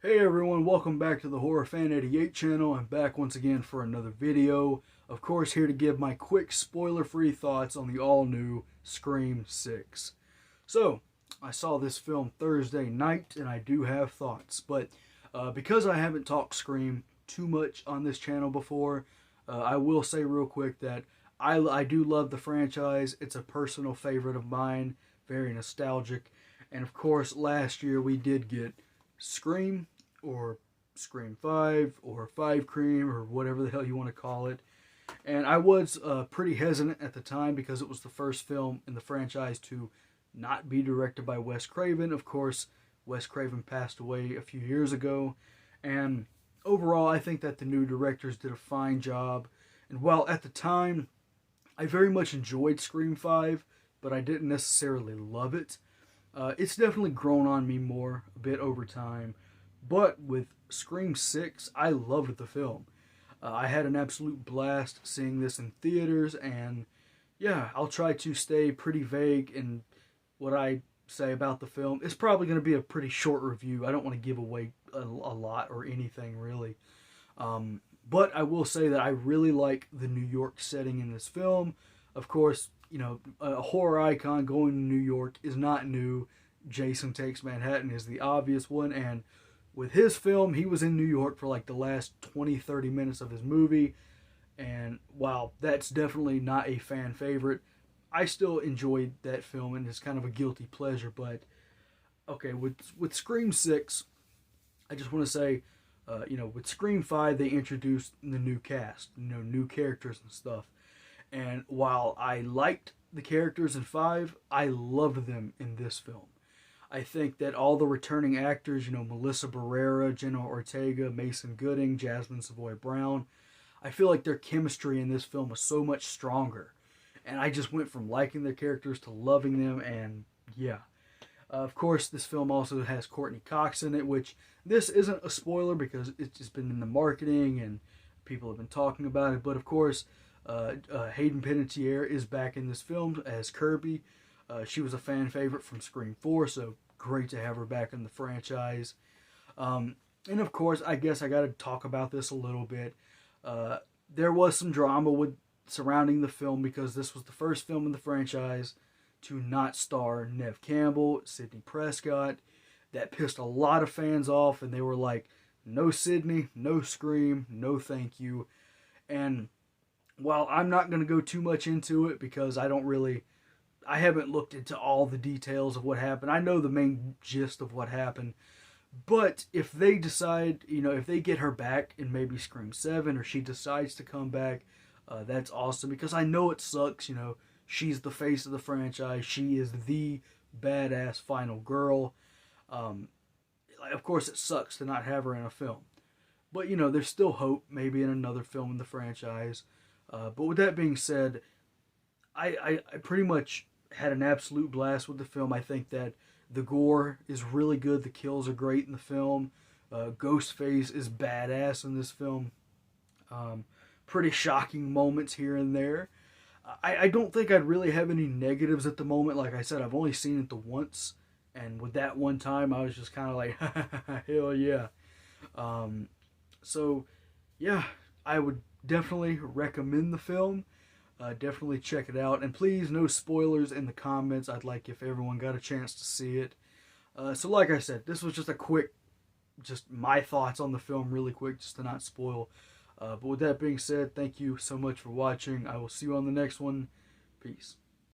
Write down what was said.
Hey everyone, welcome back to the Horror Fan 88 channel. I'm back once again for another video. Of course, here to give my quick spoiler-free thoughts on the all-new Scream 6. So, I saw this film Thursday night and I do have thoughts, but because I haven't talked Scream too much on this channel before, I will say real quick that I do love the franchise. It's a personal favorite of mine, very nostalgic. And of course, last year we did get Scream, or Scream 5, or 5 Cream, or whatever the hell you want to call it. And I was pretty hesitant at the time because it was the first film in the franchise to not be directed by Wes Craven. Of course, Wes Craven passed away a few years ago. And overall, I think that the new directors did a fine job. And while at the time, I very much enjoyed Scream 5, but I didn't necessarily love it. It's definitely grown on me more a bit over time. But with Scream 6, I loved the film. I had an absolute blast seeing this in theaters, and yeah, I'll try to stay pretty vague in what I say about the film. It's probably going to be a pretty short review. I don't want to give away a lot or anything, really. But I will say that I really like the New York setting in this film. Of course, you know, a horror icon going to New York is not new. Jason Takes Manhattan is the obvious one, and with his film, he was in New York for like the last 20-30 minutes of his movie. And while that's definitely not a fan favorite, I still enjoyed that film, and it's kind of a guilty pleasure. But okay, with Scream 6, I just want to say, with Scream 5, they introduced the new cast, new characters and stuff. And while I liked the characters in 5, I loved them in this film. I think that all the returning actors, Melissa Barrera, Jenna Ortega, Mason Gooding, Jasmine Savoy Brown, I feel like their chemistry in this film was so much stronger. And I just went from liking their characters to loving them, and yeah. Of course, this film also has Courtney Cox in it, which this isn't a spoiler because it's just been in the marketing and people have been talking about it. But of course, Hayden Panettiere is back in this film as Kirby. She was a fan favorite from Scream 4, so great to have her back in the franchise. And of course, I guess I got to talk about this a little bit. There was some drama surrounding the film because this was the first film in the franchise to not star Neve Campbell, Sidney Prescott. That pissed a lot of fans off, and they were like, no Sidney, no Scream, no thank you. And while I'm not going to go too much into it because I haven't looked into all the details of what happened. I know the main gist of what happened. But if they decide, if they get her back in maybe Scream 7 or she decides to come back, that's awesome because I know it sucks, she's the face of the franchise. She is the badass final girl. Of course, it sucks to not have her in a film. But, there's still hope maybe in another film in the franchise. But with that being said, I pretty much had an absolute blast with the film. I think that the gore is really good. The kills are great in the film. Ghostface is badass in this film. Pretty shocking moments here and there. I don't think I'd really have any negatives at the moment. Like I said, I've only seen it the once. And with that one time, I was just kind of like, hell yeah. So, yeah, I would definitely recommend the film. Definitely check it out. And please, no spoilers in the comments. I'd like if everyone got a chance to see it. So like I said, this was just a quick, just my thoughts on the film really quick, just to not spoil. But with that being said, thank you so much for watching. I will see you on the next one. Peace.